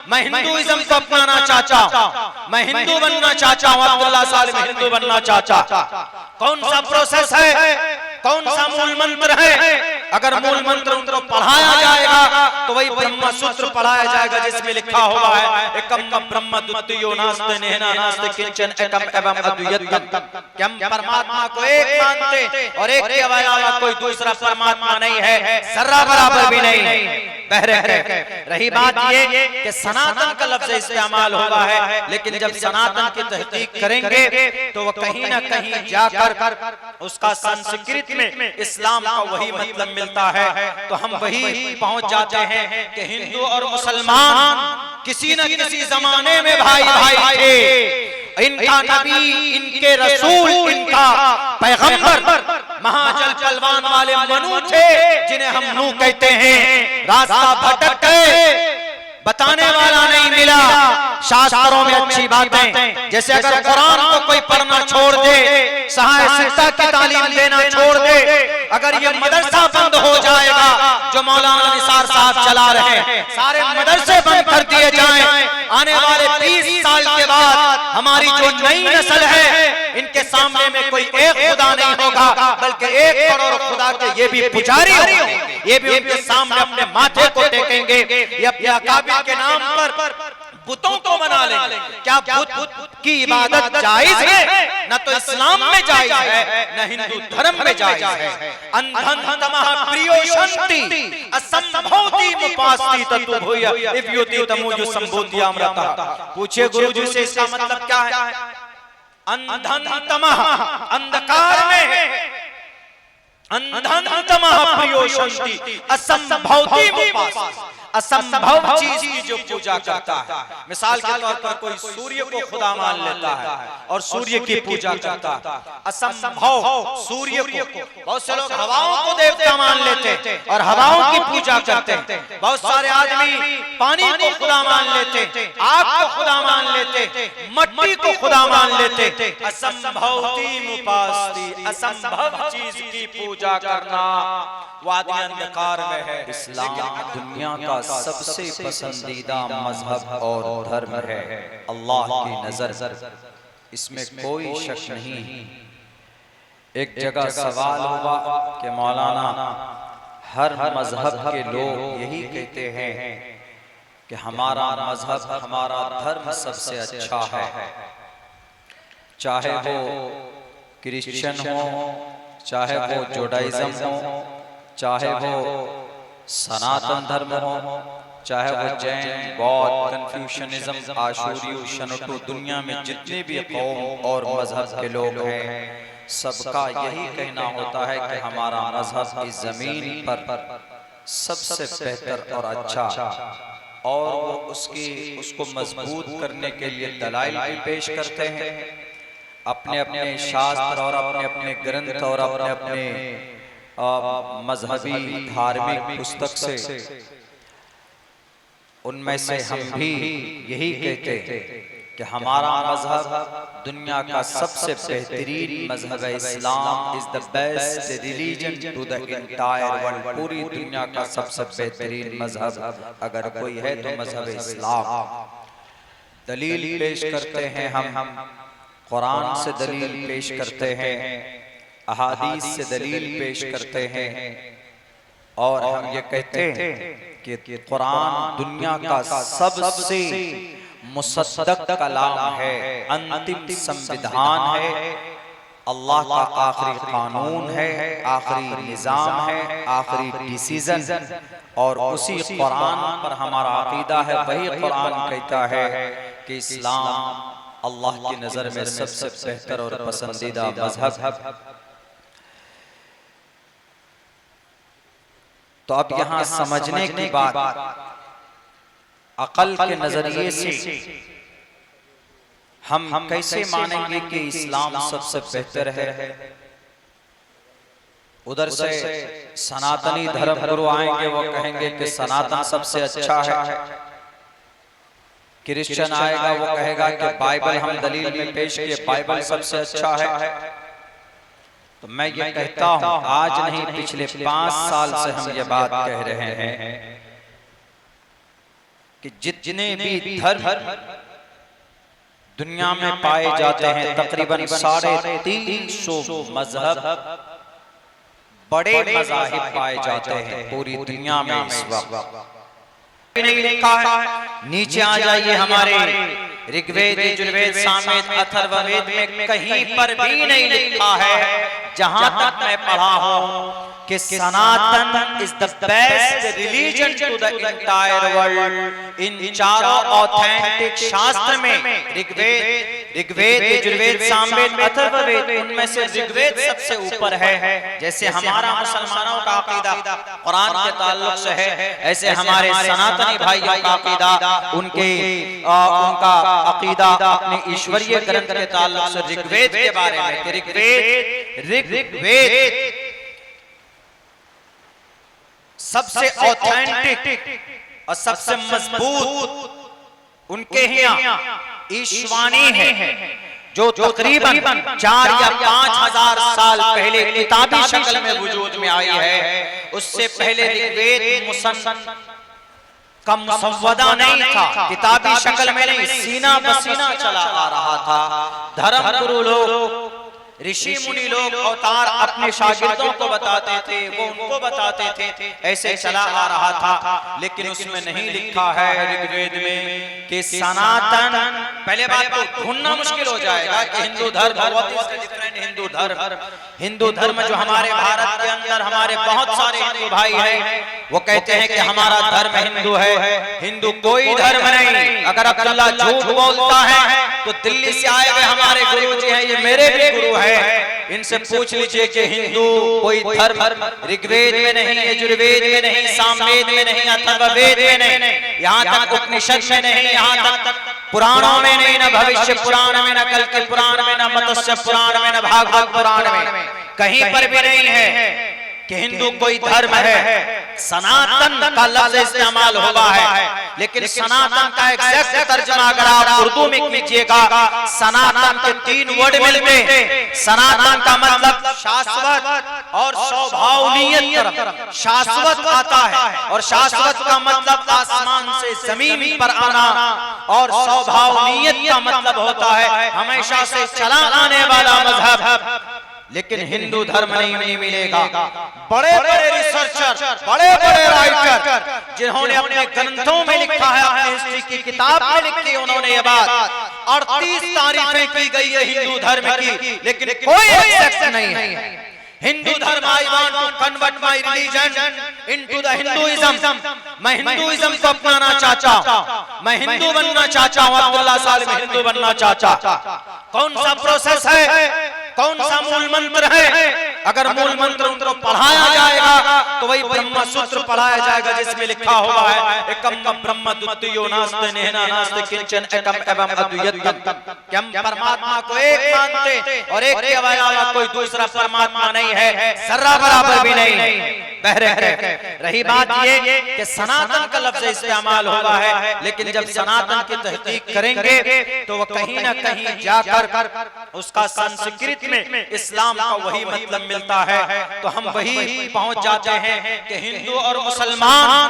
मैं हिंदुइज्म को अपनाना चाहता हूं, मैं हिंदू बनना चाहता हूं, अब्दुल्ला साल में हिंदू बनना चाहता। कौन सा प्रोसेस है, कौन सा मूल मंत्र है? अगर मूल मंत्र उनको पढ़ाया जाएगा तो वही ब्रह्म सूत्र पढ़ाया जाएगा जिसमें लिखा हुआ है एकम ब्रह्म द्वितीयो नास्ति नेहा नास्ति किंचन एकम एवं अद्वितीयम, कि हम परमात्मा को एक मानते और एक के अलावा कोई दूसरा परमात्मा नहीं है, जर्रा बराबर भी नहीं। रही बात ये कि सनातन का लफ्ज इस्तेमाल हुआ है, लेकिन जब सनातन की तहकीक करेंगे तो वो कहीं ना कहीं जाकर उसका संस्कृत में इस्लाम का वही मतलब मिलता है। तो हम वही पहुंच जाते हैं कि हिंदू और मुसलमान किसी न किसी जमाने में भाई भाई थे। इनका नबी, इनके रसूल, इनका पैगंबर महाजल जलवान वाले मनु थे जिन्हें हम नूह कहते हैं। रास्ता भटक गए, बताने वाला नहीं मिला। शास्त्रों में अच्छी बातें, जैसे अगर कुरान को कोई पढ़ना छोड़ दे, सहाय शिक्षा की तालीम देना छोड़ दे, अगर ये मदरसा बंद हो जाएगा जो मौलाना निसार साहब चला रहे हैं, सारे मदरसे बंद कर दिए जाएं, आने वाले 20 साल के बाद हमारी जो नई नस्ल है इनके सामने में कोई एक खुदा नहीं होगा, बल्कि 1 करोड़ खुदा के ये भी पुजारी होंगे। ये भी उनके सामने अपने माथे को टेकेंगे, ये अपने अकाबिर के नाम पर बुतों को बना लेंगे। क्या बुत की इबादत जायज है? न तो इस्लाम में जायज है, न हिंदू धर्म में जायज है। अंधन तमः प्रियोषंति असंभवति मुपास्ति ततु भूय इव्योति तमुजु संभूति अमृता। पूछे गुरुजी से इसका मतलब क्या है? अंधन तमः, अंधकार में, अंधन तमः प्रियोषंति असंभवति मुपास्ति, असंभव चीज की जो पूजा करता है। मिसाल के तौर पर कोई सूर्य को खुदा मान लेता है और सूर्य की पूजा करता है, असंभव सूर्य को। बहुत से लोग हवाओं को देवता मान लेते और हवाओं की पूजा करते हैं। बहुत सारे आदमी पानी को खुदा मान लेते, आग को खुदा मान लेते, मट्टी को खुदा मान लेते। असंभवती मुपास्ति, असंभव चीज की पूजा करना वादी अंधकार में है। इस्लाम दुनिया का सबसे पसंदीदा मजहब और धर्म है अल्लाह की नजर, इसमें कोई शक नहीं। एक जगह सवाल हुआ कि मौलाना, हर मजहब के लोग यही कहते हैं कि हमारा मजहब, हमारा धर्म सबसे अच्छा है, चाहे वो क्रिश्चियन हो, चाहे वो जुडाइज्म हो, चाहे वो सनातन धर्म हो, चाहे वो जैन, बौद्ध, कन्फ्यूशनिज्म, आशूरियु, शनुटू, दुनिया में जितने भी कौम और मजहब के लोग हैं, सबका यही कहना होता है कि हमारा मजहब इस जमीन पर सबसे बेहतर और अच्छा, और वो उसको मजबूत करने के लिए दलाइल भी पेश करते हैं अपने अपने शास्त्र और अपने अपने ग्रंथ और अपने अपने मजहबी धार्मिक पुस्तक से। उनमें से हम भी यही कहते कि हमारा मजहब दुनिया का सबसे बेहतरीन मजहब है। Islam is the best religion to the entire world. पूरी दुनिया का सबसे बेहतरीन मजहब अगर कोई है तो मजहब इस्लाम। दलील पेश करते हैं हम, कुरान से दलील पेश करते हैं, अहादीस से दलील पेश करते हैं, और हम ये कहते हैं कि कुरान दुनिया का सबसे मुसद्दक कलाम है, अंतिम संविधान है, अल्लाह का आखिरी कानून है, आखिरी निजाम है, आखिरी डिसीजन। और उसी कुरान पर हमारा अकीदा है। वही कुरान कहता है कि इस्लाम अल्लाह की नजर में सबसे बेहतर और पसंदीदा मजहब। तो अब यहाँ समझने की बात, अकल के नजरिए से हम कैसे मानेंगे कि इस्लाम सबसे बेहतर है? उधर से सनातनी धर्म गुरु आएंगे, वो कहेंगे कि सनातन सबसे अच्छा है। क्रिश्चियन आएगा, वो कहेगा कि बाइबल हम दलील में पेश किए, बाइबल सबसे अच्छा है। तो मैं ये कहता हूं, आज नहीं पिछले 5 साल से हम ये बात कह रहे हैं कि जितने भी धर्म दुनिया में पाए जाते हैं तकरीबन 350 मजहब बड़े मज़ाहिब पाए जाते हैं पूरी दुनिया में इस वक्त। नहीं लिखा है, नीचे आ जाइए हमारे ऋग्वेद, यजुर्वेद, सामवेद, अथर्ववेद में कहीं पर भी नहीं लिखा है, जहां तक मैं पढ़ा हूं, कि Sanatan is the best religion to the entire world. इन चारों ऑथेंटिक शास्त्र में ऋग्वेद, यजुर्वेद, सामवेद, अथर्ववेद, उनमें से ऋग्वेद सबसे ऊपर है। जैसे हमारा मुसलमानों का अकीदा कुरान के ताल्लुक से है, ऐसे हमारे सनातनी भाइयों का अकीदा उनका अकीदा अपने ईश्वरीय ग्रंथ के ताल्लुक से ऋग्वेद के बारे में, कि ऋग्वेद सबसे ऑथेंटिक और सबसे मजबूत उनके यहाँ ईशवाणी है, जो तकरीबन 4 या 5 हजार साल पहले किताबी शक्ल में वजूद में आई है। उससे पहले ऋग्वेद का मुसव्वदा नहीं था, किताबी शक्ल में नहीं, सीना बसीना चला आ रहा था। धर्म गुरु लोग, ऋषि मुनि लोग अवतार अपने शागिर्दों को बताते थे, वो उनको बताते थे, ऐसे चला आ रहा था। लेकिन उसमें नहीं लिखा है ऋग्वेद में कि सनातन, पहले बात तो ढूंढना मुश्किल हो जाएगा कि हिंदू धर्म, हिंदू धर्म जो हमारे भारत के अंदर हमारे बहुत सारे हिंदू भाई हैं, वो कहते हैं कि हमारा धर्म हिंदू है। हिंदू कोई धर्म नहीं। अगर अब्दुल्ला झूठ बोलता है तो दिल्ली से आए हुए हमारे गुरु जी हैं, ये मेरे भी गुरु है, इनसे पूछ लीजिए कि हिंदू कोई धर्म ऋग्वेद में नहीं, यजुर्वेद में नहीं, सामवेद में नहीं, अथर्ववेद में नहीं, यहाँ तक उपनिषद में नहीं, यहाँ तक पुराणों में नहीं, न भविष्य पुराण में, न कल के पुराण में, न मत्स्य पुराण में, न भागवत पुराण में, कहीं पर भी नहीं है कि हिंदू कोई धर्म है। सनातन का लफ्ज इस्तेमाल हुआ है, लेकिन सनातन का एग्जैक्ट तर्जुमा अगर आप उर्दू में कीजिएगा, सनातन के 3 वर्ड मिलते हैं। सनातन का मतलब शाश्वत और स्वभावनीयत, शाश्वत आता है, और शाश्वत का मतलब आसमान से जमीन पर आना, और स्वभावनीयत का मतलब होता है हमेशा से चला आने वाला मजहब। लेकिन हिंदू धर्म नहीं मिलेगा। बड़े बड़े रिसर्चर, बड़े बड़े राइटर जिन्होंने अपने ग्रंथों में लिखा है, अपनी हिस्ट्री की किताब में लिखी, उन्होंने ये बात 38 तारीफें की गई है हिंदू धर्म की, लेकिन कोई एक्सेप्ट नहीं है। हिंदू धर्म, I want to convert my religion into the Hinduism, मैं हिंदुइज्म को अपनाना चाहता हूं, मैं हिंदू बनना चाहता हूं, अब्दुल्ला साल में हिंदू बनना चाहता। कौन सा प्रोसेस है, कौन सा मूल मंत्र है? अगर मूल मंत्र उनको पढ़ाया जाएगा तो वही ब्रह्म सूत्र पढ़ाया जाएगा, जिसमें लिखा हुआ है एकम ब्रह्म द्वितीयो नास्ति नेहा नास्ति किंचन एकम एवं अद्वितीयम, कि हम परमात्मा को एक मानते और एक के अलावा कोई दूसरा परमात्मा नहीं है, जर्रा बराबर भी नहीं। रही बात ये कि सनातन का लफ्ज इस्तेमाल हुआ है, लेकिन जब सनातन की तहकीक करेंगे तो वह कहीं ना कहीं जाकर उसका संस्कृत में इस्लाम का वही मतलब मिलता है। तो हम वही पहुंच जाते हैं कि हिंदू और मुसलमान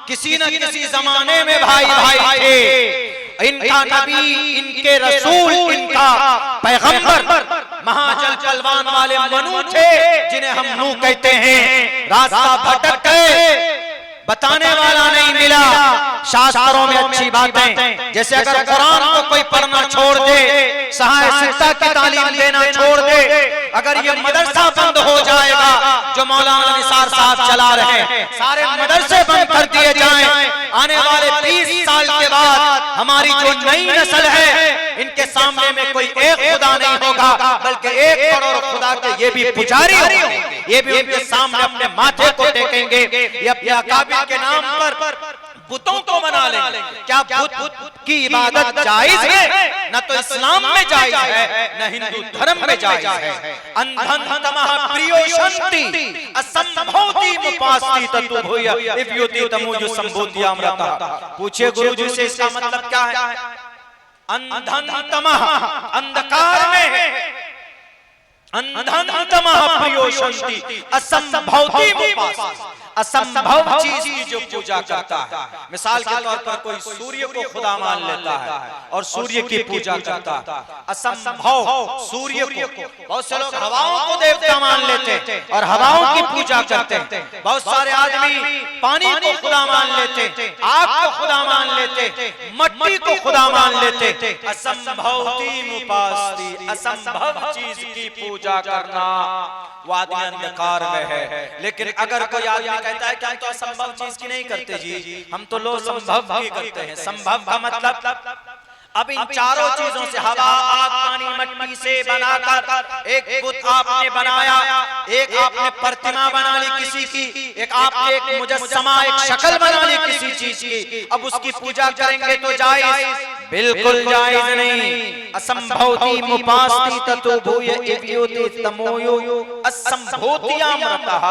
किसी न किसी जमाने में भाई भाई थे। इनका नबी, इनके रसूल, इनका पैगंबर महाजल पलवान वाले मनु थे, जिन्हें हम नू कहते हैं। रास्ता भटक गए, बताने वाला नहीं मिला। शास्त्रों में अच्छी बातें, जैसे अगर कुरान को कोई पढ़ना छोड़ दे, सहाय सिक्ता की तालीम देना छोड़ दे, अगर ये मदरसा बंद हो जाएगा जो मौलाना निसार साहब चला रहे हैं, सारे मदरसे बंद कर दिए जाएं, आने वाले 20 साल के बाद हमारी जो नई नस्ल है, इनके सामने में कोई एक खुदा नहीं होगा, बल्कि 1 करोड़ खुदा के ये भी पुजारी होंगे, ये भी उनके सामने अपने माथे को टेकेंगे, ये अपने अकाबिर के नाम पर बुतों को मना लेंगे। क्या बुत की इबादत जायज है? न तो इस्लाम में जायज है, न हिंदू धर्म में जायज है। अंधं तमः प्रियोषन्ति असंभवति मुपास्ति ततु भूय इव्युति तमुजु संभूति अमृता। पूछे गुरुजी से इसका मतलब क्या है? अंधं तमः, अंधकार में है, अंधं तमः प्रियोषन्ति असंभवति मुपास्ति, असंभव चीज की जो पूजा करता है। मिसाल के तौर पर कोई सूर्य को खुदा मान लेता है और सूर्य की पूजा करता है, असंभव सूर्य को। बहुत से लोग हवाओं को देवता मान लेते और हवाओं की पूजा करते। बहुत सारे आदमी पानी को खुदा मान लेते, आग को खुदा मान लेते, मट्टी को खुदा मान लेते। असंभवती उपास्ति, असंभव चीज की पूजा करना वो आदमी अंधकार में है। लेकिन अगर कोई आदमी कहता है कि हम तो असंभव चीज की नहीं करते जी, हम तो लो संभव की करते हैं। संभव का मतलब अब इन चारों चीजों से, हवा, आग, पानी, मट्टी से बनाकर एक बुत आपने बनाया, एक आपने प्रतिमा बना ली किसी की, एक आपने एक मुजस्समा, एक शक्ल बना ली किसी चीज की। अब उसकी पूजा करेंगे तो जायज? बिल्कुल जायज नहीं। असंभवती मुपास्ति ततो भूय इव्योति तमोयो असंभूतियामृतः।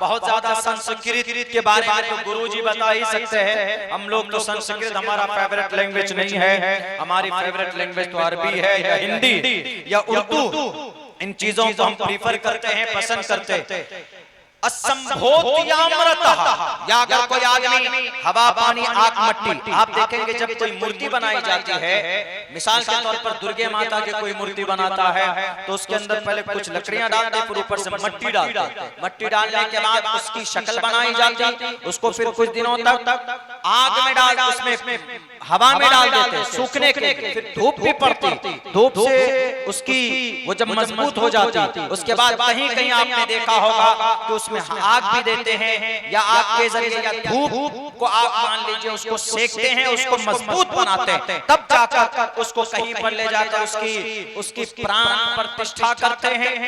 बहुत ज्यादा संस्कृत के बारे में तो गुरुजी बता ही सकते हैं। हम लोग तो संस्कृत हमारा फेवरेट लैंग्वेज नहीं है। हमारी फेवरेट लैंग्वेज तो अरबी है या हिंदी या उर्दू। इन चीजों को हम प्रीफर करते हैं, पसंद करते हैं। असंभूतियामृतः, या अगर कोई आदमी हवा, पानी, आग, मट्टी, आप देखेंगे जब कोई मूर्ति बनाई जाती है, मिसाल के तौर पर दुर्गे माता की कोई मूर्ति बनाता है तो उसके अंदर पहले कुछ लकड़ियां डालते, फिर ऊपर से मट्टी डालते। मट्टी डालने के बाद उसकी शक्ल बनाई जाती, उसको फिर कुछ दिनों तक आग में डाल, उसमें हवा में डाल देते सूखने के लिए, फिर धूप भी पड़ती, धूप से उसकी वो जब मजबूत हो जाती, उसके बाद कहीं कहीं आपने देखा होगा कि उसमें आग भी देते हैं, या आग के जरिए या धूप को आग मान लीजिए उसको सेकते हैं, उसको मजबूत बनाते हैं, तब जाकर उसको कहीं पर ले जाकर उसकी प्राण प्रतिष्ठा करते हैं,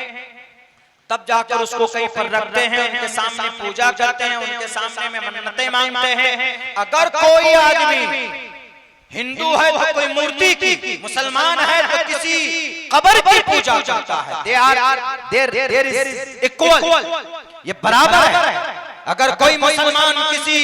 तब जाकर उसको कहीं पर रखते हैं, उनके सामने पूजा करते हैं, उनके सामने में मन्नतें मांगते हैं। अगर कोई आदमी हिंदू है तो कोई मूर्ति की, मुसलमान है तो किसी कब्र की पूजा करता है, देयर इज इक्वल, ये बराबर है। अगर कोई मुसलमान किसी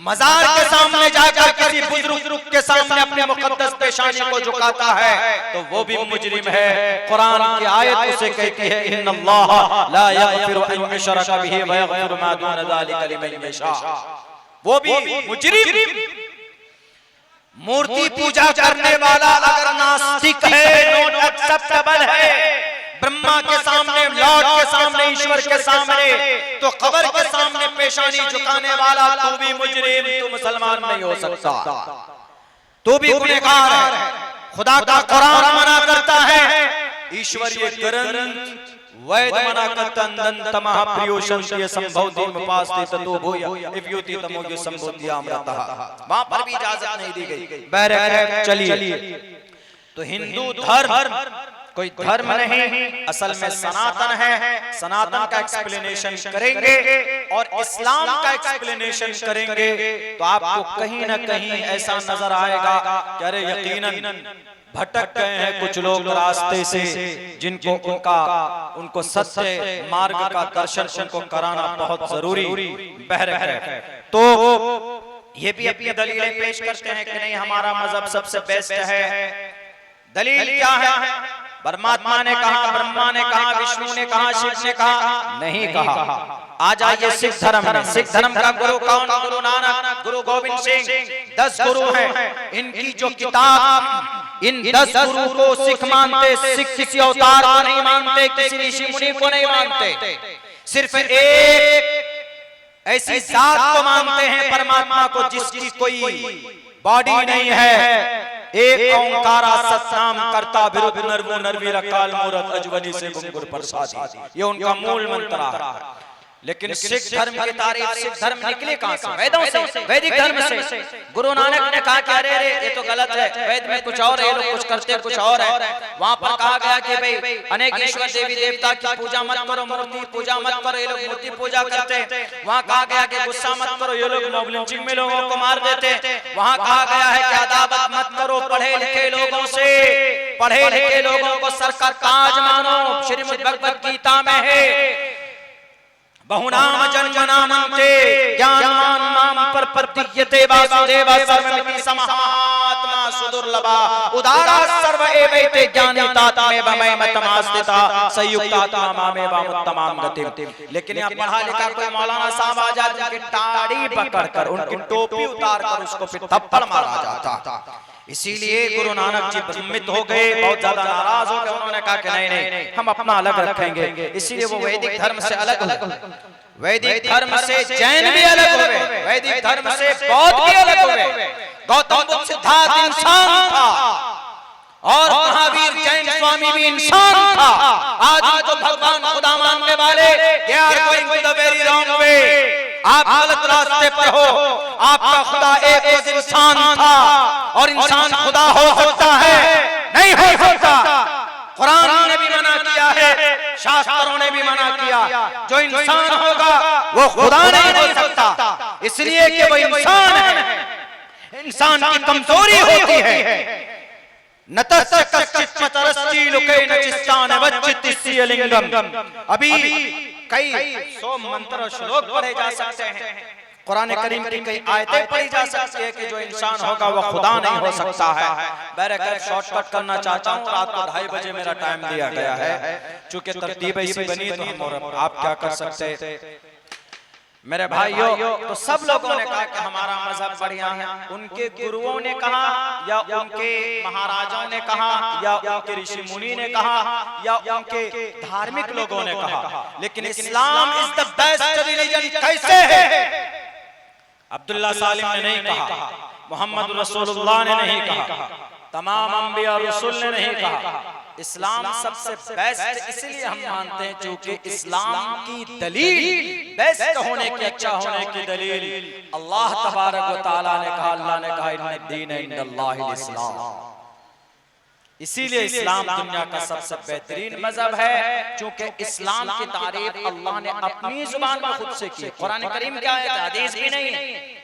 मजार के सामने जाकर किसी बुजुर्ग के सामने अपने मुकद्दस पेशानी को झुकाता है तो वो भी मुजरिम है। कुरान की आयत उसे कहती है, इन्नल्लाह ला यगफिरु अन युशरक बिही व यगफिरु मा दून ज़ालिका लिमन यशा। वो भी मुजरिम, मूर्ति पूजा करने वाला अगर नास्तिक है, नॉट एक्सेप्टेबल है, ब्रह्मा के सामने, लॉर्ड के सामने, ईश्वर के सामने, तो कब्र के सामने पेशानी झुकाने वाला तू भी मुजरिम, तू मुसलमान नहीं हो सकता, तू भी गुनहगार है। खुदा का कुरान मना करता है, ईश्वरीय ग्रंथ वैद मना करता, तमः प्रियोशंस्य संभवति मुपास्ते ततो भूय इव्योति तमोयो संभूतियामृतः। वहां पर भी इजाजत नहीं दी गई। बहरकैफ चलिए, तो हिंदू धर्म कोई धर्म नहीं, असल में सनातन है। सनातन का एक्सप्लेनेशन करेंगे और इस्लाम का एक्सप्लेनेशन करेंगे तो आपको कहीं ना कहीं ऐसा नजर आएगा कि अरे यकीनन भटक गए हैं कुछ लोग रास्ते से, जिनको उनको सत्य मार्ग का दर्शन उनको कराना बहुत जरूरी है। तो ये भी अपनी दलीलें पेश करते हैं कि नहीं हमारा मजहब सबसे बेस्ट है। दलील क्या है? परमात्मा ने कहा, ब्रह्मा ने कहा, विष्णु ने कहा, शिव ने कहा, नहीं कहा। आ जाइए सिख धर्म में। सिख धर्म का गुरु कौन? गुरु नानक, गुरु गोविंद सिंह। 10 गुरु हैं। इनकी जो किताब, इन 10 गुरु को सिख मानते। सिख किसी अवतार को नहीं मानते, किसी ऋषि मुनि को नहीं मानते, सिर्फ एक ऐसी जात को मानते हैं, परमात्मा को, जिसकी कोई बॉडी नहीं है। एक ओंकारा सतनाम करता विरुद्ध नरवो नरवीर काल मूरत अजवनी से गुंगुर प्रसादी, ये उनका मूल मंत्र है। लेकिन सिख धर्म की तारीफ, सिख धर्म निकले कहां से? वेदों से, वैदिक धर्म से। गुरु नानक ने कहा कि अरे रे ये तो गलत है, वेद में कुछ और है, ये लोग कुछ करते कुछ और है। वहां पर कहा गया कि भाई अनेक ईश्वर देवी देवता की पूजा मत करो, मूर्ति पूजा मत करो, ये लोग मूर्ति पूजा करते हैं। वहां कहा गया कि गुस्सा मत करो, ये लोग मॉब लिंचिंग में लोगों को मार देते हैं। वहां कहा गया है कि अदावत मत करो पढ़े लिखे लोगों से, पढ़े लिखे लोगों को सर का ताज मानो। श्रीमद् भगवत गीता में है, बहुनाम जन्मनामन्ते ज्ञानवान माम पर प्रपद्यते वासुदेव सर्वमिति समात्मा सुदुर्लभा उदारा सर्व एवैते ज्ञानितात्मे वमय मतमास्तिता संयुक्तात्मा मामेव उत्तमाम गतिम। लेकिन यहाँ पढ़ा लिखा कोई मौलाना साहब आ जाते उनकी टाड़ी पकड़कर उनकी टोपी उतार कर उसको फिर थप्पड़ मारा जाता। इसीलिए गुरु नानक जी भ्रमित हो गए, बहुत ज्यादा नाराज हो गए। उन्होंने कहा कि नहीं हम अपना अलग रखेंगे। इसीलिए वो वैदिक धर्म से अलग हुए, वैदिक धर्म से जैन भी अलग हुए, वैदिक धर्म से बौद्ध भी अलग हुए। गौतम बुद्ध सिद्धार्थ इंसान था और महावीर जैन स्वामी भी इंसान था। आज तो भगवान खुदा मानने वाले आप गलत रास्ते पर हो। आपका खुदा एक इंसान था और इंसान खुदा हो सकता है? नहीं हो सकता। कुरान ने भी मना किया है, शास्त्रों ने भी मना किया। जो इंसान होगा वो खुदा नहीं हो सकता, इसलिए कि वो इंसान है। इंसान की कमजोरी होती है। अभी कई 100 मंत्र श्लोक पढ़े जा सकते हैं, कुरान करीम की कई आयतें पढ़ी जा सकती है कि जो इंसान होगा वह खुदा नहीं हो सकता है। बैरकत शॉर्टकट करना चाहता हूँ, रात को 2:30 बजे मेरा टाइम दिया गया है। चूंकि तरतीब ऐसी बनी तो हम और आप क्या कर सकते मेरे भाइयों। तो सब लोगों ने कहा कि हमारा मजहब बढ़िया है। उनके गुरुओं ने कहा या उनके महाराजाओं ने कहा या उनके ऋषि मुनि ने कहा या उनके धार्मिक लोगों ने कहा, लेकिन इस्लाम इज द बेस्ट रिलीजन कैसे है? अब्दुल्ला सालिम ने नहीं कहा, मोहम्मद रसूलुल्लाह ने नहीं कहा, तमाम अंबिया रसूल ने नहीं कहा। इस्लाम सबसे बेस्ट इसलिए हम मानते हैं क्योंकि इस्लाम की दलील बेस्ट होने की, अच्छा होने की दलील अल्लाह तबारक व तआला ने कहा। अल्लाह ने कहा इन्नद दीन इंदल्लाहिल इस्लाम। इसीलिए इस्लाम दुनिया का सबसे बेहतरीन मजहब है, क्योंकि इस्लाम की तारीफ अल्लाह ने अपनी जुबान में खुद से की। कुरान करीम क्या है, हदीस भी नहीं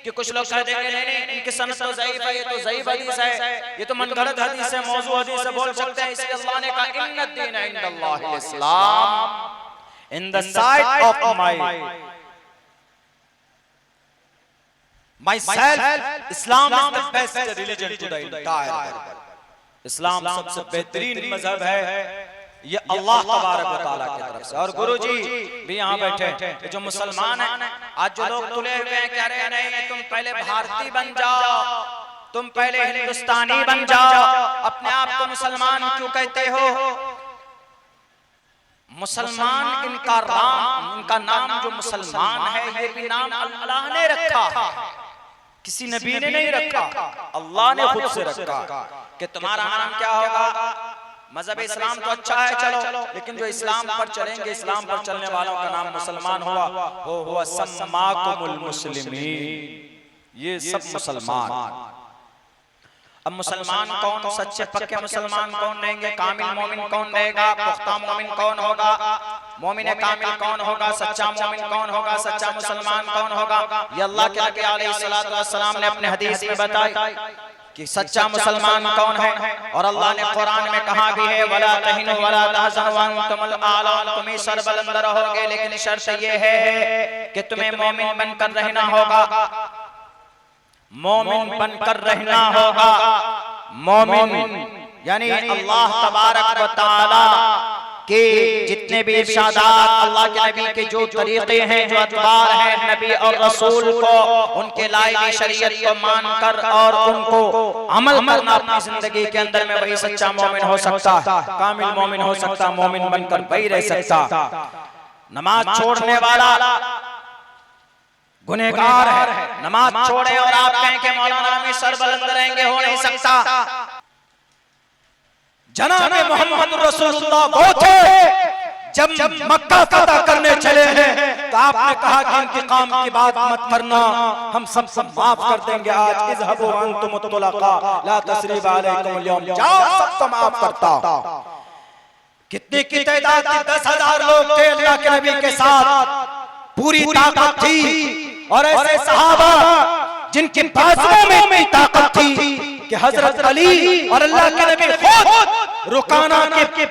कि कुछ लोग कह देंगे नहीं इनकी सनद तो ज़ईफ है, ये तो ज़ईफ हदीस है, ये तो मनगढ़ंत हदीस है, मौजू हदीस है, बोल सकते हैं। इसलिए अल्लाह ने कहा इन्नद दीन इंदल्लाहिल इस्लाम, in the sight of myself Islam is the best religion to the entire world। इस्लाम सबसे बेहतरीन मजहब है, ये अल्लाह तबारक व तआला की तरफ से। और गुरुजी भी यहाँ बैठे, जो मुसलमान हैं, आज जो लोग तुले हुए हैं कह रहे हैं नहीं तुम पहले भारतीय बन जाओ, तुम पहले हिंदुस्तानी बन जाओ, अपने आप को मुसलमान क्यों कहते हो? मुसलमान इनका नाम जो मुसलमान है ये भी नाम अल्लाह ने रखा है, किसी नबी ने नहीं रखा, अल्लाह ने खुद से रखा कि तुम्हारा नाम क्या होगा। मजहब इस्लाम तो अच्छा है चलो, लेकिन जो इस्लाम पर चलेंगे, इस्लाम पर चलने वालों का नाम मुसलमान हुआ सम्माकुमुल मुस्लिमीन, ये सब मुसलमान। अब मुसलमान कौन, सच्चे पक्के मुसलमान कौन रहेंगे? कामिल मोमिन कौन रहेगा? पुख्ता मोमिन कौन होगा? मोमिन कामिल कौन होगा? सच्चा मोमिन कौन होगा? सच्चा मुसलमान कौन होगा? ये अल्लाह के नबी अलैहिस्सलातु वस्सलाम ने अपने हदीस में बताई कि सच्चा मुसलमान कौन है। और अल्लाह ने कुरान में कहा भी है वला तहिनु वला तहज़नु व अंतुमुल आलान, तुम ही सरबलंद रहोगे, लेकिन शर्त ये है कि तुम्हें मोमिन बनकर रहना होगा, मोमिन बनकर रहना होगा। मोमिन यानी अल्लाह तबारक व तआला के जितने भी इरशादात, अल्लाह के नबी के जो तरीके हैं, जो अतबार हैं नबी और रसूल को, उनके लाई हुई शरीयत को मानकर और उनको अमल करना अपनी जिंदगी के अंदर में, वही सच्चा मोमिन हो सकता है, कामिल मोमिन हो सकता, मोमिन बनकर वही रह सकता। नमाज छोड़ने वाला गुनहगार है, नमाज छोड़े और आप कहें कि मौलाना हम सरबलंद रहेंगे, हो नहीं सकता। जनाबे मोहम्मद रसूलुल्लाह वो थे जब मक्का फतह करने चले हैं तो आपने कहा कि इंतकाम की बात मत करना, हम सब माफ कर देंगे। आज इज़हबू अंतुम तुलका ला तसरीब अलैकुम अल-यौम, जाओ सबको माफ करता। कितने की तादाद थी? 10,000 लोग थे अल्लाह के नबी के साथ, पूरी ताकत थी। और ऐसे सहाबा जिनके बाजुओं में इतनी ताकत थी कि हजरत अली और अल्लाह के नबी खुद रुकाना के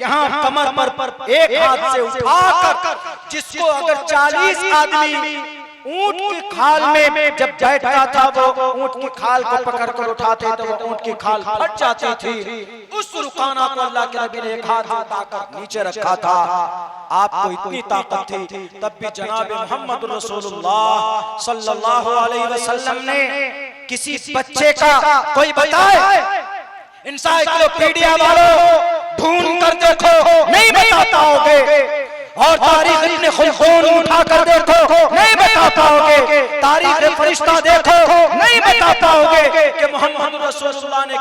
यहाँ कमर पर एक हाथ से उठाकर, जिसको अगर 40 आदमी ऊंट की खाल में जब बैठता था वो ऊंट की खाल को पकड़कर उठाते तो वो ऊंट की खाल फट जाती थी। उस रुकाना को अल्लाह के नबी ने एक हाथ उठाकर नीचे रखा था। आपको इतनी ताकत थी, तब भी जनाब मोहम्मद रसूलुल्लाह सल्लल्लाहु अलैहि वसल्लम ने किसी बच्चे का कोई बताए, इंसाइक्लोपीडिया वालों ढूंढ कर देखो नहीं बता पाओगे, और तारीख इब्न खुल्दून उठा कर देखो नहीं बता पाओगे, तारीख फरिश्ता देखो नहीं बता पाओगे कि मोहम्मद रसूलुल्लाह ने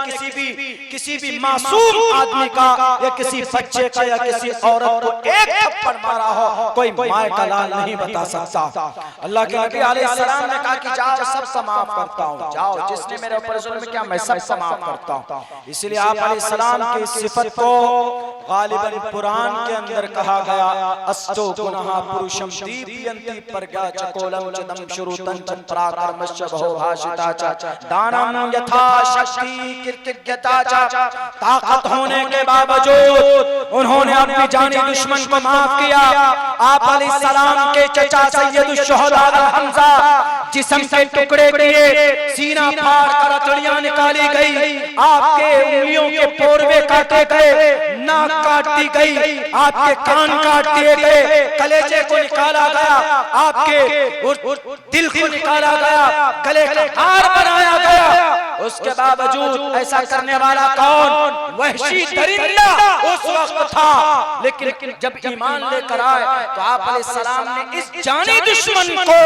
किसी भी मासूम आदमी का या किसी बच्चे का या किसी औरत को एक थप्पड़ मारा हो, कोई माय का लाल नहीं बता सकता। अल्लाह के नबी अलैहिस्सलाम ने कहा कि जाओ सबसे माफ करता हूँ, जाओ जिसने मेरे ऊपर जुल्म किया मैं सबसे माफ करता हूँ। इसलिए आप अलैहिस्सलाम की सिफत को गालिबन कुरान के अंदर कहा गया, अस्तो गुनः पुरुषम दीप्यन्ति प्रज्ञा चकोलम चदम शुरुतं चंपराकर्मश्च बहुभाषिता च दानम यथा शक्ति कृतज्ञता च। ताकत होने के बावजूद उन्होंने अपनी जानी दुश्मन को माफ किया। आप अलैहिस्सलाम के चचा सैयदुश शुहदा हमजा जिस्म के टुकड़े किए, सीना फाड़ कर हथेलियां निकाली गई, आपके उंगलियों के पोरवे काटे गए, नाक काट दी गई, आपके कान काट दिए गए, कलेजे को निकाला गया, आपके दिल को निकाला गया, गले का हार बनाया गया। उसके बावजूद ऐसा करने वाला कौन? वहशी दरिंदा उस वक्त था। लेकिन जब ईमान लेकर आए तो आप अलैहिस्सलाम ने इस जानी दुश्मन को,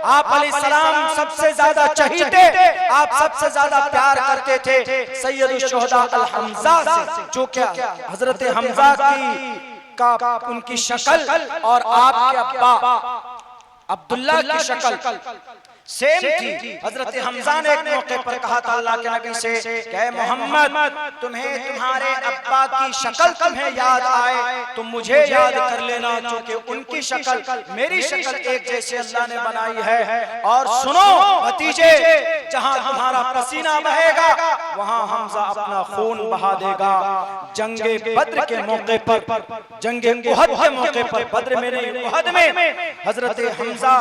आप अलैहिस्सलाम सबसे ज्यादा चहीते, आप सबसे ज्यादा प्यार करते थे सैयदुश शुहदा अल हमजा से, जो क्या हजरत हमजा का उनकी शक्ल और आपके अब्बा अब्दुल्ला की शक्ल सेम थी। हजरत हमजा ने एक मौके पर कहा था अल्लाह के नबी से कि मोहम्मद तुम्हें तुम्हारे अब्बा की शक्ल तुम्हें याद आए तो मुझे याद कर लेना, क्योंकि उनकी शक्ल मेरी शक्ल एक जैसे अल्लाह ने बनाई है। और सुनो भतीजे, जहां तुम्हारा पसीना बहेगा वहां हमजा अपना खून बहा देगा। जंगे बद्र के मौके पर, जंगे उहद के मौके पर, बद्र में नहीं उहद में हजरत हमजा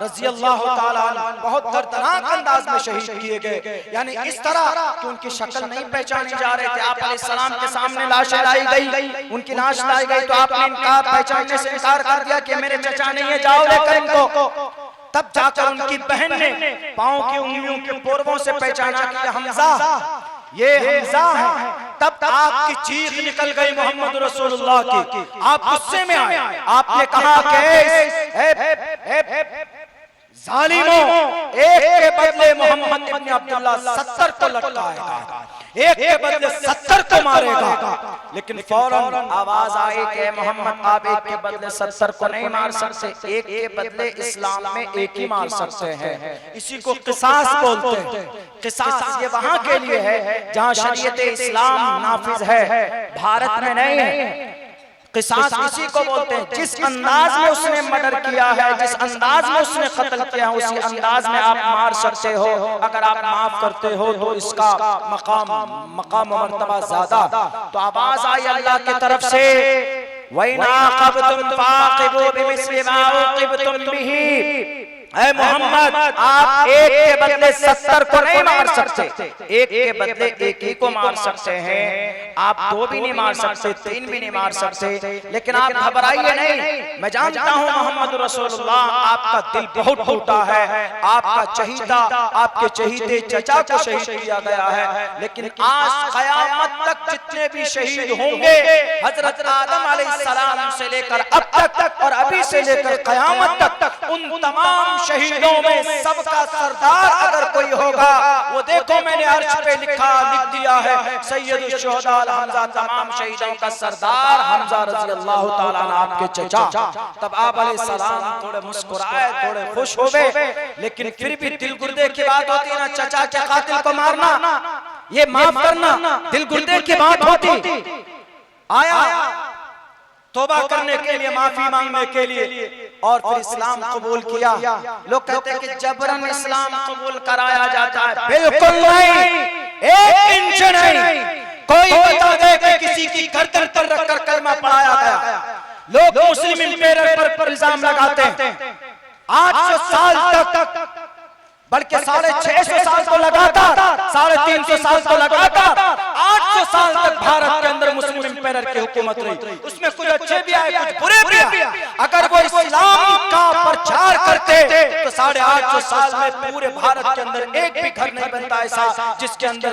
रज़ी अल्लाह ताला बहुत दर्दनाक अंदाज में शहीद किए गए। यानी इस तरह कि उनकी शक्ल नहीं पहचानी जा रहे थे। आप अलैहिस्सलाम के सामने लाश लाई गई, उनकी लाश लाई गई तो आपने इनका पहचानने से इनकार कर दिया कि मेरे चचा नहीं है, जाओ लेकर इनको। तब जाकर उनकी बहन ने पांव की उंगलियों के पोरवों से पहचाना कि हमजा, ये हमजा है। तब आपकी चीख निकल गई मोहम्मद रसूलुल्लाह की, आप गुस्से में आए, आपने कहा कि जालिमों, एक के बदले मोहम्मद इब्न अब्दुल्लाह 70 को लटकाएगा, एक के बदले 70 को मारेगा। लेकिन फौरन आवाज आई कि मोहम्मद आप एक के बदले 70 को नहीं मार सकते, एक के बदले इस्लाम में एक ही मार सकते हैं। इसी को किसास बोलते हैं। किसास ये वहां के लिए है जहां शरीयत इस्लाम नाफिज है, भारत में नहीं है। किसास इसी को बोलते हैं जिस अंदाज में उसने मर्डर किया है, जिस अंदाज में उसने कत्ल किया है, उसी अंदाज में आप मार सकते हो। अगर आप माफ करते हो तो इसका मकाम मर्तबा ज्यादा। तो आवाज आई अल्लाह की तरफ से, वैना क़ब्तुम फ़ाक़िबू बिमिस्लि मा उक़िबतुम बिही। ऐ मोहम्मद, आप एक के बदले 70 को नहीं मार सकते, एक के बदले एक ही को मार सकते हैं। आप 2 भी नहीं मार सकते, 3 भी नहीं मार सकते। लेकिन आप घबराइए नहीं, मैं जानता हूँ मोहम्मद रसूलुल्लाह आपका दिल बहुत टूटा है, आपका चहीता, आपके चहीते चचा को शहीद किया गया है। लेकिन आज क़यामत तक जितने भी शहीद होंगे, हजरत आदम अलैहिस्सलाम से लेकर अब तक और अभी से लेकर क़यामत तक, उन तमाम शहीदों में सबका सरदार अगर कोई होगा, वो देखो मैंने अर्श पे लिख दिया है सैयदुश शुहदा हमजा, तमाम शहीदों का सरदार हमजा रज़ी अल्लाह ताला अन्हु आपके चचा। तब आप अलैहिस्सलाम थोड़े मुस्कुराए, थोड़े खुश हो गए। लेकिन फिर भी दिल गुर्दे की बात होती है ना, चचा के कातिल को मारना, ये माफ करना दिल गुर्दे की बात होती। आया तौबा करने के लिए, माफी मांगने के लिए, और फिर इस्लाम कबूल किया। लोग कहते हैं कि जबरन इस्लाम कबूल कराया जाता है, बिल्कुल नहीं, 1 इंच नहीं। कोई बता दे कि किसी की गर्दन पर रखकर कलमा पढ़ाया गया। लोग मुस्लिम इम्पेरर पर इल्जाम लगाते हैं। 800 साल तक, बल्कि 650 साल तो लगातार, 350 साल तो लगातार, 800 साल तक भारत के अंदर मुस्लिम इंपेयर की हुकूमत रही। उसमें कुछ अच्छे भी आए, कुछ बुरे भी आए। अगर वो इस्लाम का प्रचार करते तो 850 साल में पूरे भारत के अंदर एक भी घर नहीं बनता ऐसा जिसके अंदर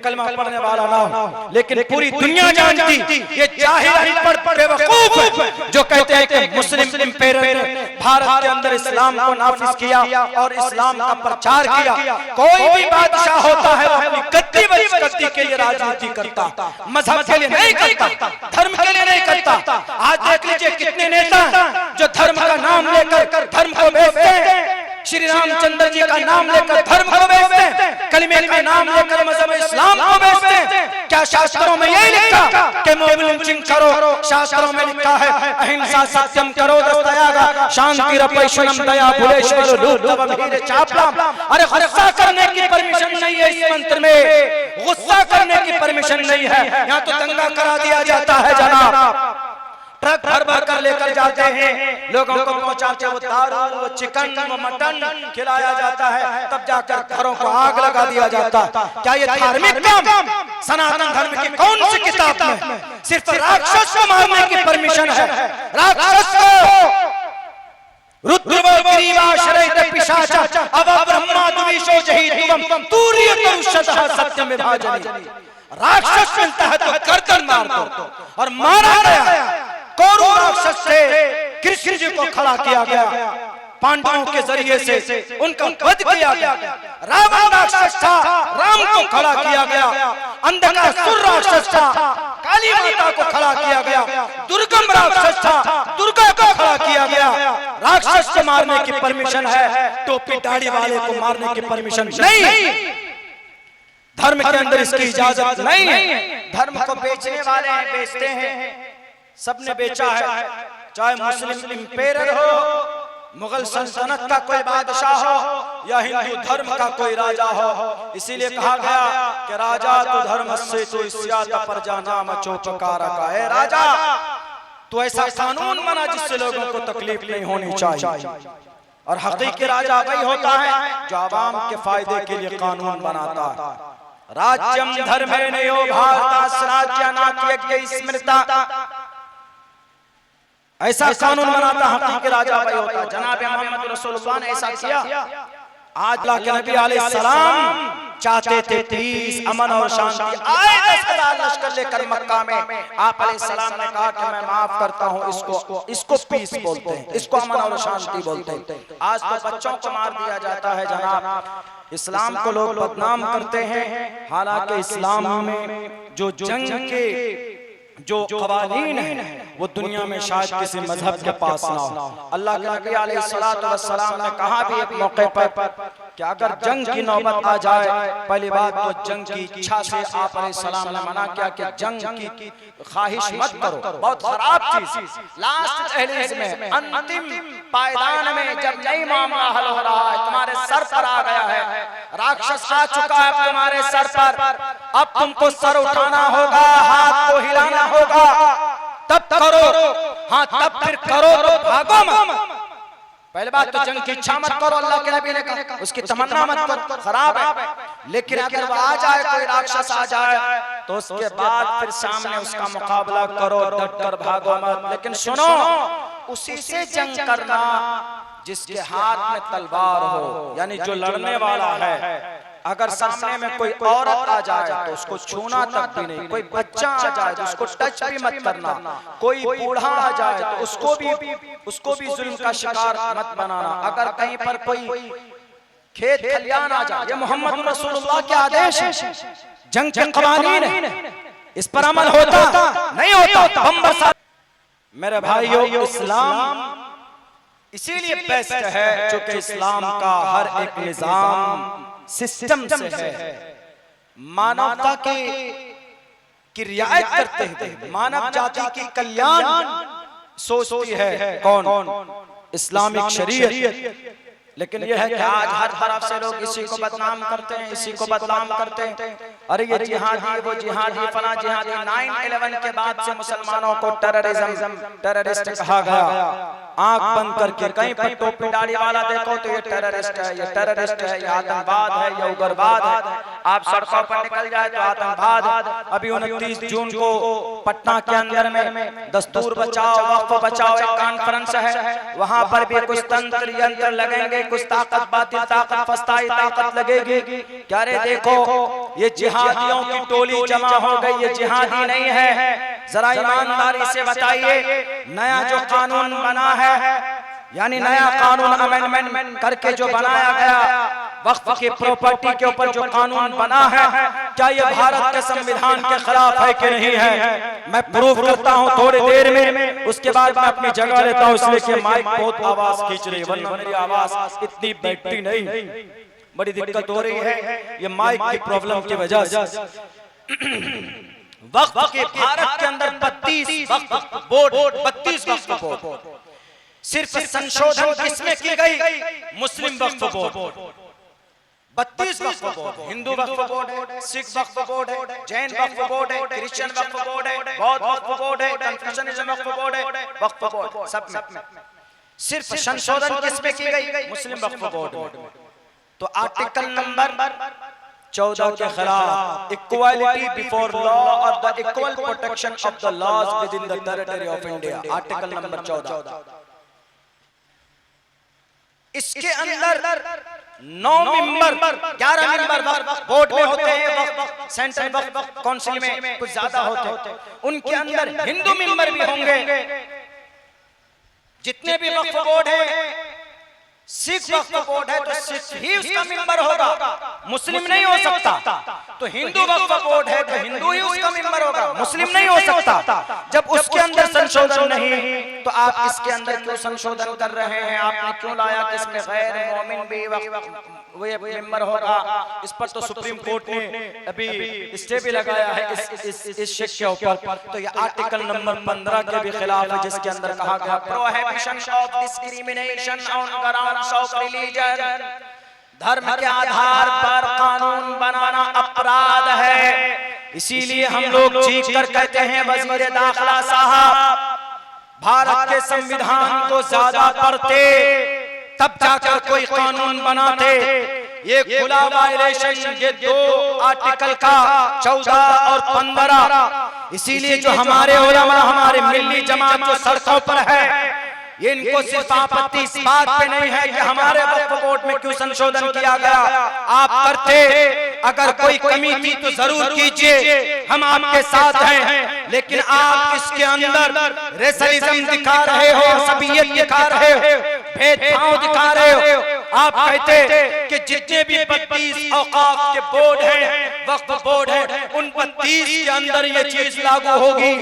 कलमा पढ़ने वाला ना हो। लेकिन पूरी दुनिया जानती ये जाहिल अनपढ़ बेवकूफ जो कहते हैं कि मुस्लिम इंपेयर ने भारत के अंदर इस्लाम को नाफिज किया और इस्लाम का प्रचार किया। कोई भी बादशाह होता है वो अपनी गद्दी के लिए राजनीति करता, मजहब के लिए नहीं करता, धर्म के लिए नहीं करता। आज देख लीजिए कितने नेता जो धर्म का नाम लेकर धर्म को बेचते हैं, श्री रामचंद्र जी का नाम लेकर धर्म को बेचते हैं, कलमे का नाम लेकर मजहब इस्लाम को बेचते हैं। क्या शास्त्रों में यही लिखा कि मोब लिंचिंग करो? शास्त्रों में लिखा है अहिंसा सत्यम करो दस्तयागा शांति रपैशनम दया भुलेश्वर लूट चापला। अरे गुस्सा करने की परमिशन नहीं है इस मंत्र में, गुस्सा करने की परमिशन नहीं है। यहाँ तो दंगा करा दिया जाता है जनाब, ट्रक भर भर कर लेकर जाते हैं, लोगों को पहुंचाते, वो दारू, वो चिकन, वो मटन खिलाया जाता है, तब जाकर घरों को आग लगा दिया जाता। क्या ये धार्मिक काम सनातन धर्म की कौन सी किताब में सिर्फ राक्षस को मारने की परमिशन है? राक्षस को राक्षस मिलता है तो गर्दन मार दो, और मारा गया कौरव राक्षस से कृष्ण जी को खड़ा किया गया, पांडवों के जरिए से उनका वध किया गया। रावण राक्षस था, राम को खड़ा किया गया। अंधकासुर राक्षस था, काली माता को खड़ा किया गया। दुर्गम राक्षस था, दुर्गा को खड़ा किया गया। राक्षस को मारने की परमिशन है, टोपी दाढ़ी वाले को मारने की परमिशन नहीं। धर्म के अंदर इसकी इजाजत नहीं है। धर्म को बेचने वाले हैं, बेचते हैं, सबने बेचा है, चाहे मुस्लिम इंपेयर हो, मुगल सल्तनत का कोई बादशाह हो या हिंदू धर्म का कोई राजा हो। इसीलिए कहा गया कि राजा तो धर्म से तो इस्यात प्रजा नाम चौपकार का है। राजा तो ऐसा कानून बना जिससे लोगों को तकलीफ नहीं होनी चाहिए, और हकीकी राजा वही होता है जो आवाम के फायदे के लिए कानून बनाता है। राज्यम धर्मेण यो भारतास राज्यानात्यज्ञ स्मृता, ऐसा कानून बनाता हकीकी राजा वही होता। जनाब मोहम्मद रसूलुल्लाह ने ऐसा किया। आज अल्लाह के नबी अलैहिस्सलाम चाहते थे पीस, अमन और शांति। आए 10,000 लश्कर लेकर मक्का में, आप अलैहिस्सलाम ने कहा कि मैं माफ करता हूँ, इसको पीस बोलते हैं, इसको अमन और शांति बोलते हैं। आज तो बच्चों को मार दिया जाता है जनाब। इस्लाम को लोग बदनाम करते हैं, हालांकि इस्लाम में जो जंग के जो क़वानीन है वो दुनिया में शायद किसी मजहब के पास ना हो। अल्लाह के नबी अलैहिस्सलातु वस्सलाम ने कहा भी एक मौके पर कि अगर जंग की नौबत आ जाए, पहली बात तो जंग की इच्छा से आप अलैहिस्सलाम ने मना किया कि जंग की ख्वाहिश मत करो, बहुत खराब चीज। लास्ट दहलीज में, अंतिम पायदान में, जब नई मामला हल हो रहा है, तुम्हारे सर पर आ गया है, राक्षस आ चुका है तुम्हारे सर पर, अब तुमको सर उठाना होगा, हाथ को हिलाना होगा, तब करो। हाँ, तब फिर करो तो भागो मत। पहले बात तो जंग की इच्छा मत करो, अल्लाह के नबी ने कहा, उसकी तमन्ना मत करो, खराब है। लेकिन अगर वो आ जाए, कोई राक्षस आ जाए, तो उसके बाद फिर सामने उसका मुकाबला करो, डट कर भागो मत। लेकिन सुनो, उसी से जंग करना जिसके हाथ में तलवार हो, यानी जो लड़ने वाला है। अगर सामने में कोई औरत आ जाए तो उसको छूना तक भी नहीं, कोई बच्चा आ जाए तो उसको टच भी मत करना, कोई बूढ़ा आ जाए तो उसको भी जुल्म का शिकार मत बनाना। अगर कहीं पर कोई खेत खलियान आ जाए, ये मोहम्मद रसूलुल्लाह के आदेश है, जंग के क़वानीन है, इस पर अमल होता नहीं होता बम बरसा। मेरे भाइयों, इस्लाम इसीलिए बेस्ट है क्योंकि इस्लाम का हर एक निजाम सिस्टम से है, मानवता की रियायत करते हैं, मानव जाति की कल्याण सोचती है। कौन? इस्लामिक शरीयत। लेकिन यह है कि आज हर तरफ से लोग इसी को बदनाम करते हैं, इसी को बदनाम करते हैं। अरे ये जिहादी, वो जिहादी, फला जिहादी। 9/11 के बाद से मुसलमानों को टेररिस्ट कहा गया। आंख बंद करके कहीं पर टोपी दाढ़ी वाला देखो तो ये टेररिस्ट है, ये टेररिस्ट है, ये आतंकवाद है, ये उग्रवाद है। आप सड़कों पर निकल जाए तो आतंकवाद। अभी 29 जून को पटना के अंदर में दस्तूर बचाओ वक्फ बचाओ एक कॉन्फ्रेंस है, वहां पर भी कुछ तंत्र यंत्र लगेंगे, कुछ ताकत बातिल ताकत फस्ताई ताकत लगेगी। क्या रे देखो ये जिहादियों की टोली जमा हो गई, ये जिहादी नहीं है। जरा ईमानदारी से बताइए, नया जो कानून बना है, यानी नया कानून अमेंडमेंट करके जो बनाया गया वक्फ की प्रॉपर्टी के ऊपर जो कानून बना है, क्या ये भारत के संविधान के खिलाफ है कि नहीं है? मैं प्रूफ करता हूं थोड़ी देर में, उसके बाद मैं अपनी जगह लेता हूं, इसलिए कि माइक बहुत आवाज खींच रही है, वरना मेरी आवाज इतनी बैठती नहीं, बड़ी दिक्कत हो रही है ये माइक की प्रॉब्लम की वजह से। वक्फ के भारत के अंदर 32 वक्फ बोर्ड, सिर्फ संशोधन किसमें की गई? Muslim Waqf board. 32 वक्फ बोर्ड, हिंदू वक्फ बोर्ड है, सिख वक्फ बोर्ड है, जैन वक्फ बोर्ड है, क्रिश्चियन वक्फ बोर्ड है, बौद्ध वक्फ बोर्ड है, कन्फ्यूशनिज्म वक्फ बोर्ड है, वक्फ बोर्ड सब में सिर्फ संशोधन किसमें की गई? Muslim Waqf board. तो आर्टिकल नंबर 14 के खिलाफ, इक्वालिटी बिफोर लॉ और the equal protection of the laws within the territory of India, article number 14। इसके अंदर 9 मेंबर 11 मेंबर बोर्ड में होते हैं, सेंट्रल वक्फ काउंसिल में कुछ ज्यादा होते हैं, उनके अंदर हिंदू मेंबर भी होंगे। जितने भी वक्फ बोर्ड है, सिख वक्फ बोर्ड है तो सिख ही उसका मेंबर होगा, मुस्लिम नहीं हो सकता। तो हिंदू वक्फ बोर्ड है तो हिंदू ही उसका मेंबर होगा, मुस्लिम नहीं हो सकता। जब उसके अंदर संशोधन नहीं तो आप इसके अंदर क्यों संशोधन कर रहे हैं? आपने क्यों लाया कि इसमें गैर मोमिन भी वो मेंबर होगा? इस पर तो सुप्रीम कोर्ट ने अभी स्टे भी लगाया है इस शिक के ऊपर। तो ये आर्टिकल नंबर 15 के भी खिलाफ है, जिसके अंदर कहा गया prohibition of discrimination on grounds of religion, धर्म के आधार पर कानून बनाना अपराध है। इसीलिए हम लोग चीख कर कहते हैं वजीर दाखिला साहब भारत के संविधान को ज्यादा पढ़ते तब जाकर कोई कानून बनाते। ये खुला वायलेशन ये 2 आर्टिकल का 14 और 15। इसीलिए जो हमारे उलमा हमारे मिल्ली जमात जो सड़कों पर है, ये इनको सिर्फ आपत्ति इस बात पे नहीं है कि हमारे वक्फ बोर्ड में क्यों संशोधन किया गया। आप करते, अगर कोई कमी थी तो जरूर कीजिए, हम आपके साथ हैं। लेकिन आप इसके अंदर रेसलिज्म दिखा रहे हो, असबियत दिखा रहे हो, भेदभाव दिखा रहे हो। आप कहते कि जितने भी 32 औकाफ के बोर्ड हैं, वक्फ बोर्ड है, उन 32 के अंदर ये चीज लागू होगी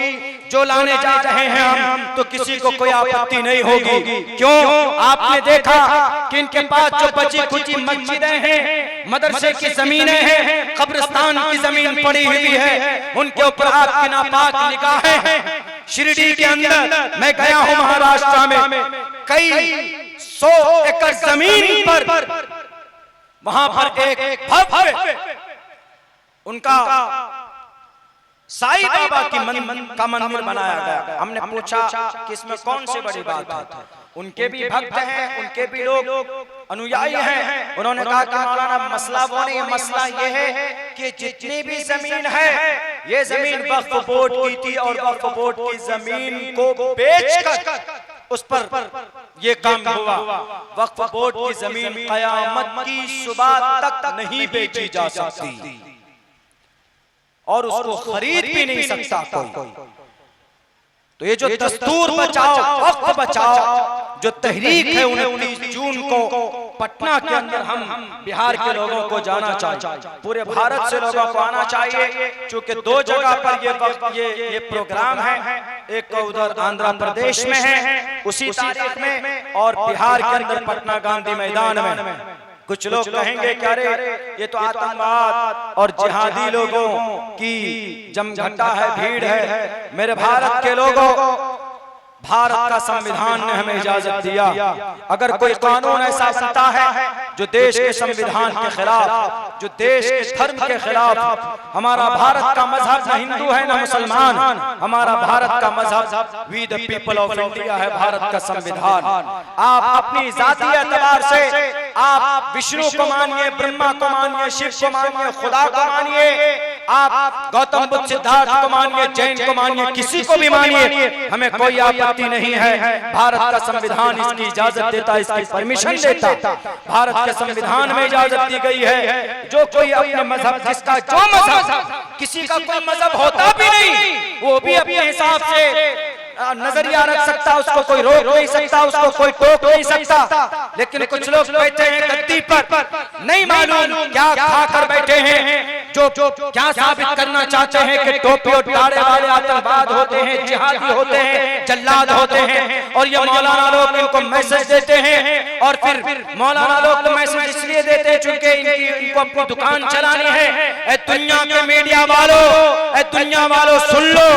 जो लाने जा रहे हैं हम, तो किसी को कोई आपत्ति नहीं होगी। क्यों? आपने देखा कि इनके पास जो बची खुची मस्जिदें हैं, मदरसे की जमीनें हैं, कब्रिस्तान की जमीन पड़ी हुई है, उनके ऊपर आपकी नापाक निगाहें हैं। शिरडी के अंदर मैं गया हूं महाराष्ट्र में, कई 100 एकड़ जमीन पर वहां पर एक भव्य उनका साईं बाबा की का मंदिर बनाया गया। हमने पूछा कि इसमें कौन सी बड़ी बात है? उनके भी भक्त हैं, उनके भी लोग अनुयायी हैं। उन्होंने कहा कि मौलाना मसला वो नहीं, मसला ये है कि जितनी भी जमीन है ये जमीन वक्फ बोर्ड की थी और वक्फ बोर्ड की जमीन को बेचकर उस पर ये काम हुआ। वक्फ बोर्ड की जमीन कयामत की सुबह तक नहीं बेची जा सकती और उसको खरीद भी नहीं सकता कोई। तो ये जो दस्तूर बचाओ वक्फ बचाओ जो तहरीक है 29 जून को पटना के अंदर हम बिहार के लोगों को जाना चाहिए, पूरे भारत से लोगों को आना चाहिए। चूंकि 2 जगह पर ये प्रोग्राम है, एक उधर आंध्र प्रदेश में है उसी तारीख में, और बिहार के अंदर पटना गांधी मैदान में। कुछ लोग कहेंगे कि अरे ये तो आतंकवाद और जिहादी लोगों की जमघटा है, भीड़ है। मेरे भारत के लोगों, भारत का संविधान ने हमें इजाजत दिया। अगर कोई कानून ऐसा बनता है जो देश के संविधान के खिलाफ, जो देश के धर्म के खिलाफ, हमारा भारत का मजहब न हिंदू है न मुसलमान, हमारा भारत का मजहब we the people of India है, भारत का संविधान। आप अपनी जातीय एतबार से आप विष्णु को मानिए, ब्रह्मा को मानिए, शिव को मानिए, खुदा को मानिए, आप गौतम बुद्ध, सिद्धार्थ को मानिए, जैन को मानिए, किसी को भी मानिए, हमें कोई आपत्ति नहीं है। भारत का संविधान इसकी इजाजत देता, इसकी परमिशन देता। भारत के संविधान में इजाजत दी गई है जो कोई अपने मजहब, जिसका जो मजहब, किसी का कोई मजहब होता भी नहीं, वो भी अपने हिसाब से नजरिया रख सकता, उसको कोई रोक नहीं सकता, उसको कोई टोक नहीं सकता। लेकिन कुछ लोग बैठे हैं गद्दी पर, नहीं मालूम क्या खाकर बैठे हैं, जो क्या साबित करना चाहते हैं कि टोपी और टाड़े वाले आतंकवाद होते हैं, जिहादी होते हैं, जल्लाद होते हैं। और ये मौलाना लोग इनको मैसेज देते हैं, और फिर मौलाना लोग तो मैसेज इसलिए देते हैं चूंकि इनको अपनी दुकान चलानी है। ए दुनिया के मीडिया वालों, ए दुनिया वालों सुन लो,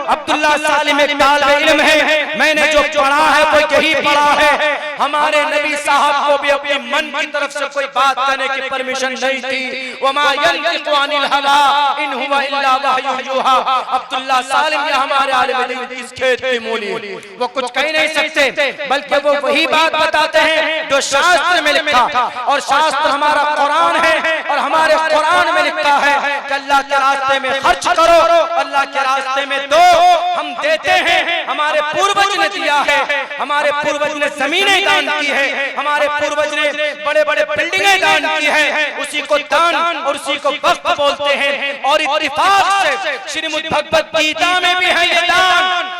अब्दुल्ला सालिम एक तालिब इल्म है, मैंने जो पढ़ा है वो यही पढ़ा है। हमारे नबी साहब को भी अपने मन की तरफ से कोई बात करने की परमिशन नहीं थी। वमा यंतिकु अनिल हवा इन हुवा इल्ला वह्युन यूहा। अब्दुल्ला सालिम या हमारे आलिम दीन इस खेत की मूली, वो कुछ कह नहीं सकते, बल्कि वो वही बात बताते हैं जो शास्त्र में लिखा। और शास्त्र हमारा कुरान है, और हमारे कुरान में लिखा है कि अल्लाह के रास्ते में खर्च करो, अल्लाह के रास्ते में दो। हम देते हैं, हमारे पूर्वज ने दिया है, हमारे पूर्वज ने जमीनें दान की है, हमारे पूर्वज ने बड़े बड़े बिल्डिंगें दान की है, उसी को दान और उसी को वक्त बोलते हैं। और इत्तिफाक से श्रीमद् भगवत गीता में भी है ये दान।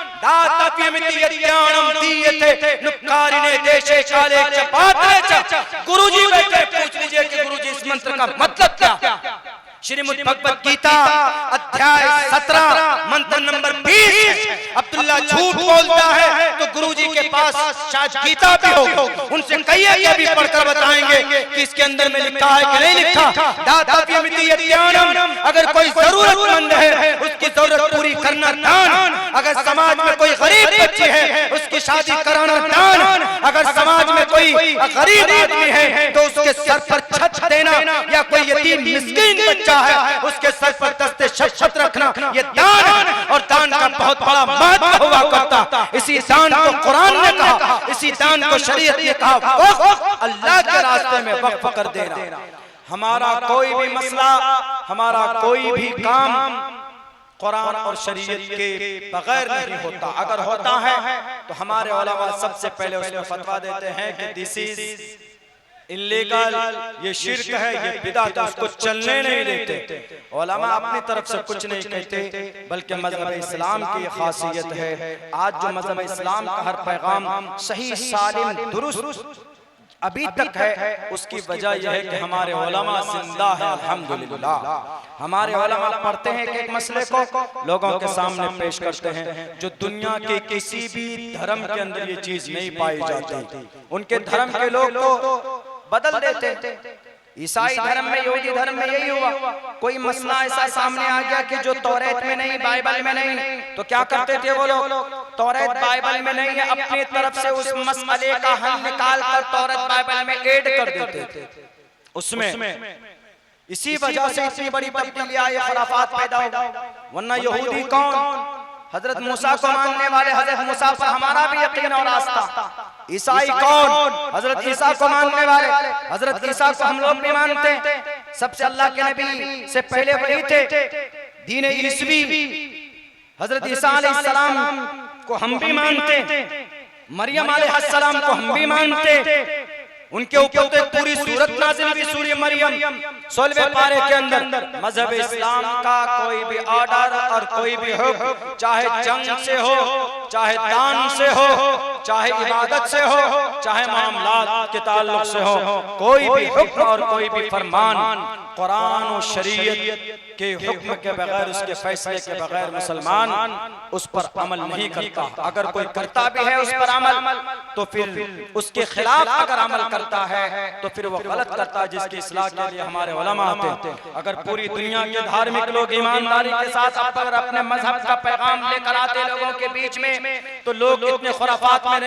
गुरुजी बैठे पूछ लीजिए कि गुरुजी इस मंत्र का मतलब क्या? श्रीमद् भगवत गीता अध्याय 17 मंत्र नंबर 20। अब्दुल्ला झूठ बोलता है तो गुरुजी के पास शायद गीता भी हो, उनसे कहिए ये भी पढ़कर बताएंगे कि इसके अंदर में लिखा है कि नहीं लिखा। अगर कोई जरूरतमंद है उसकी जरूरत पूरी करना दान, अगर समाज में कोई गरीब बच्ची है उसकी शादी कराना दान, अगर समाज में कोई गरीब आदमी है तो उसके सर पर छत देना, या कोई यतीम मिस्कीन बच्चा है उसके सर पर दस्ते शफ़क़त रखना, ये दान। और दान का बहुत बड़ा महत्व हुआ करता। इसी दान को कुरान ने कहा, इसी दान को शरीयत ने कहा, अल्लाह के रास्ते में वक्फ कर देना। हमारा कोई भी मसला, हमारा कोई भी काम कुरान और शरीयत के बगैर नहीं होता। अगर होता है तो हमारे उलमा सबसे पहले उसमें फतवा देते हैं कि दिस इज इल्लीगल, ये शिर्क है, ये बिदअत है, उसको चलने नहीं देते। उलमा अपनी तरफ से कुछ नहीं कहते, बल्कि मज़हब इस्लाम की खासियत है। आज जो मज़हब इस्लाम का हर पैगाम सही, सालिम, दुरुस्त अभी तक है, उसकी वजह यह है कि हमारे उलमा जिंदा है, अल्हम्दुलिल्लाह। हमारे उलमा पढ़ते हैं कि एक मसले को लोगों के सामने पेश करते हैं जो दुनिया के किसी भी धर्म के अंदर ये चीज नहीं पाई जाती। उनके धर्म के लोग तो बदल देते। ईसाई धर्म में, यहूदी धर्म में यही हुआ। कोई मसला ऐसा सामने आ गया कि जो तौरात में नहीं, बाइबल में नहीं, तो क्या करते थे वो लोग? तौरात बाइबल में नहीं है, अपनी तरफ से उस मसले का हल निकाल कर तौरात बाइबल में ऐड कर देते थे उसमें। इसी वजह से इतनी बड़ी तब्दीली आई, खुराफात पैदा हो। वरना यहूदी कौन? हजरत मूसा को मानने वाले, हजरत मूसा पर हमारा भी यकीन और आस्था। ईसाई कौन? हजरत ईसा को मानने वाले, हजरत ईसा को हम लोग भी मानते हैं। सबसे अल्लाह के नबी से पहले वही थे। दीन ईसवी हजरत ईसा अलैहिस्सलाम को हम भी मानते, मरियम अलैहिस्सलाम को हम भी मानते। उनके ऊपर तो पूरी सूरत नाज़िल हुई, सूरह मरियम 16वें पारे के अंदर। मजहब इस्लाम का कोई भी ऑर्डर और कोई भी हुक्म, चाहे जंग से हो, चाहे दान से हो, चाहे इबादत से हो, चाहे मामलात के ताल्लुक से हो, कोई भी हुक्म और कोई भी फरमान कुरान और शरीयत के हुक्म के बगैर, उसके फैसले के बगैर मुसलमान उस पर अमल नहीं करता। अगर कोई करता भी है उस पर अमल, तो फिर उसके खिलाफ अगर अमल करता है तो फिर वो गलत करता है, जिसकी इस्लाह के लिए हमारे उलमा आते हैं। अगर पूरी दुनिया के धार्मिक लोग ईमानदारी के साथ अगर अपने मजहब का पैगाम लेकर आते लोगों के बीच में, तो लोग इतने खुराफात में